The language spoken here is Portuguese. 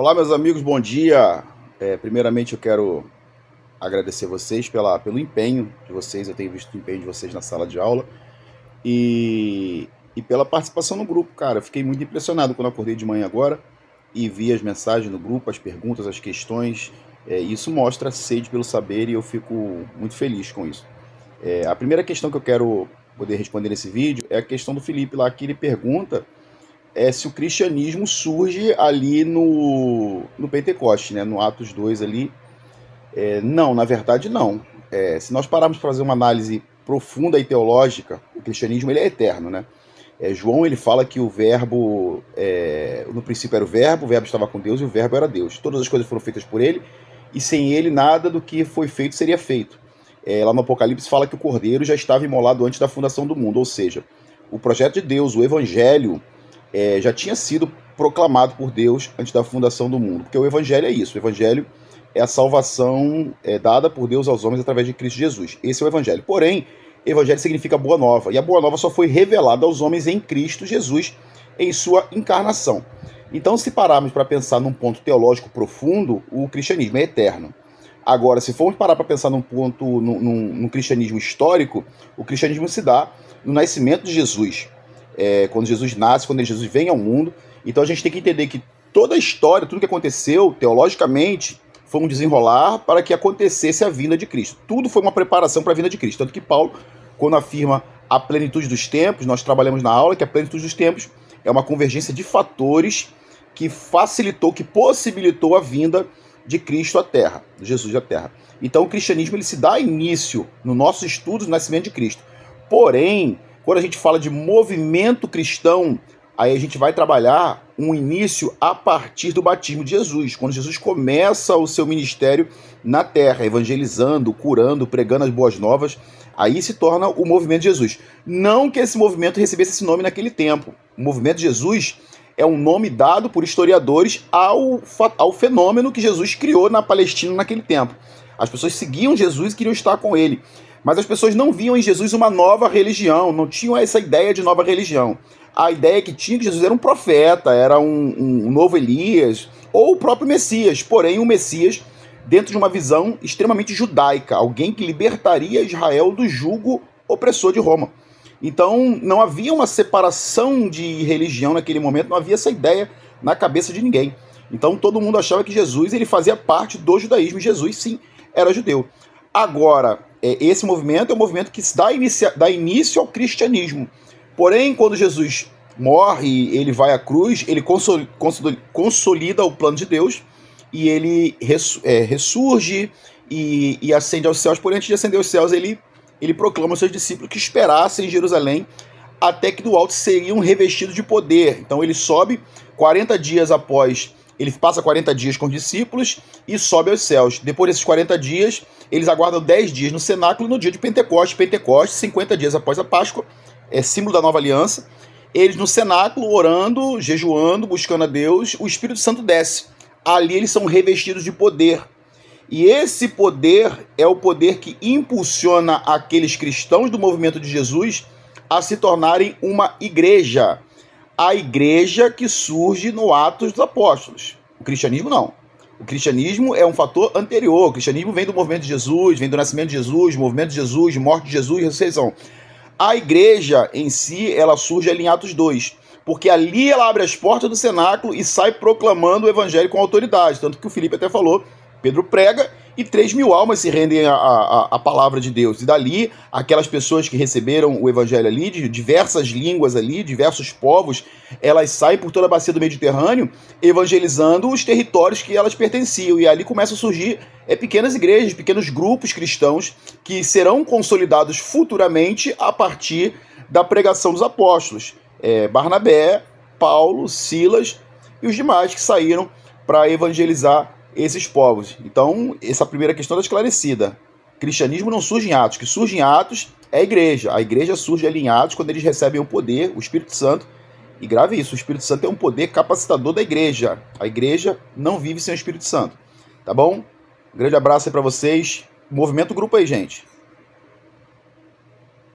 Olá, meus amigos, bom dia. Primeiramente, eu quero agradecer vocês pelo empenho de vocês. Eu tenho visto o empenho de vocês na sala de aula e pela participação no grupo, cara. Eu fiquei muito impressionado quando acordei de manhã agora e vi as mensagens no grupo, as perguntas, as questões. Isso mostra sede pelo saber e eu fico muito feliz com isso. A primeira questão que eu quero poder responder nesse vídeo é a questão do Felipe lá, que ele pergunta se o cristianismo surge ali no Pentecoste, né? No Atos 2 ali. Não, na verdade não. Se nós pararmos para fazer uma análise profunda e teológica, o cristianismo ele é eterno, né? João ele fala que o verbo, no princípio era o verbo estava com Deus e o verbo era Deus. Todas as coisas foram feitas por ele e sem ele nada do que foi feito seria feito. Lá no Apocalipse fala que o Cordeiro já estava imolado antes da fundação do mundo, ou seja, o projeto de Deus, o Evangelho, já tinha sido proclamado por Deus antes da fundação do mundo. Porque o Evangelho é isso, o Evangelho é a salvação dada por Deus aos homens através de Cristo Jesus. Esse é o Evangelho. Porém, Evangelho significa boa nova, e a boa nova só foi revelada aos homens em Cristo Jesus, em sua encarnação. Então, se pararmos para pensar num ponto teológico profundo, o cristianismo é eterno. Agora, se formos parar para pensar num ponto, num cristianismo histórico, o cristianismo se dá no nascimento de Jesus. Quando Jesus nasce, quando Jesus vem ao mundo. Então a gente tem que entender que toda a história, tudo que aconteceu, teologicamente, foi um desenrolar para que acontecesse a vinda de Cristo. Tudo foi uma preparação para a vinda de Cristo. Tanto que Paulo, quando afirma a plenitude dos tempos, nós trabalhamos na aula que a plenitude dos tempos é uma convergência de fatores que facilitou, que possibilitou a vinda de Cristo à Terra, de Jesus à Terra. Então o cristianismo ele se dá início no nossos estudos do nascimento de Cristo. Porém, quando a gente fala de movimento cristão, aí a gente vai trabalhar um início a partir do batismo de Jesus, quando Jesus começa o seu ministério na terra, evangelizando, curando, pregando as boas novas, aí se torna o movimento de Jesus. Não que esse movimento recebesse esse nome naquele tempo. O movimento de Jesus é um nome dado por historiadores ao fenômeno que Jesus criou na Palestina naquele tempo. As pessoas seguiam Jesus e queriam estar com ele. Mas as pessoas não viam em Jesus uma nova religião, não tinham essa ideia de nova religião. A ideia que tinha que Jesus era um profeta, era um novo Elias, ou o próprio Messias, porém o Messias dentro de uma visão extremamente judaica, alguém que libertaria Israel do jugo opressor de Roma. Então não havia uma separação de religião naquele momento, não havia essa ideia na cabeça de ninguém. Então todo mundo achava que Jesus ele fazia parte do judaísmo, e Jesus sim era judeu. Agora, esse movimento é um movimento que dá início ao cristianismo. Porém, quando Jesus morre, ele vai à cruz, ele consolida o plano de Deus e ele ressurge e ascende aos céus. Porém, antes de ascender aos céus, ele proclama aos seus discípulos que esperassem em Jerusalém até que do alto seriam revestidos de poder. Então ele sobe 40 dias após... Ele passa 40 dias com os discípulos e sobe aos céus. Depois desses 40 dias, eles aguardam 10 dias no cenáculo no dia de Pentecostes. Pentecostes, 50 dias após a Páscoa, é símbolo da nova aliança. Eles no cenáculo, orando, jejuando, buscando a Deus, o Espírito Santo desce. Ali eles são revestidos de poder. E esse poder é o poder que impulsiona aqueles cristãos do movimento de Jesus a se tornarem uma igreja. A igreja que surge no Atos dos Apóstolos. O cristianismo não. O cristianismo é um fator anterior. O cristianismo vem do movimento de Jesus, vem do nascimento de Jesus, movimento de Jesus, morte de Jesus e ressurreição. A igreja em si, ela surge ali em Atos 2, porque ali ela abre as portas do cenáculo e sai proclamando o evangelho com autoridade. Tanto que o Felipe até falou, Pedro prega e 3.000 almas se rendem à palavra de Deus. E dali, aquelas pessoas que receberam o evangelho ali, de diversas línguas ali, diversos povos, elas saem por toda a bacia do Mediterrâneo, evangelizando os territórios que elas pertenciam. E ali começam a surgir pequenas igrejas, pequenos grupos cristãos, que serão consolidados futuramente a partir da pregação dos apóstolos. Barnabé, Paulo, Silas e os demais que saíram para evangelizar esses povos. Então, essa primeira questão está esclarecida. Cristianismo não surge em Atos. O que surge em Atos é a igreja. A igreja surge ali em Atos quando eles recebem o poder, o Espírito Santo. E grave isso, o Espírito Santo é um poder capacitador da igreja. A igreja não vive sem o Espírito Santo. Tá bom? Um grande abraço aí para vocês. Movimento grupo aí, gente.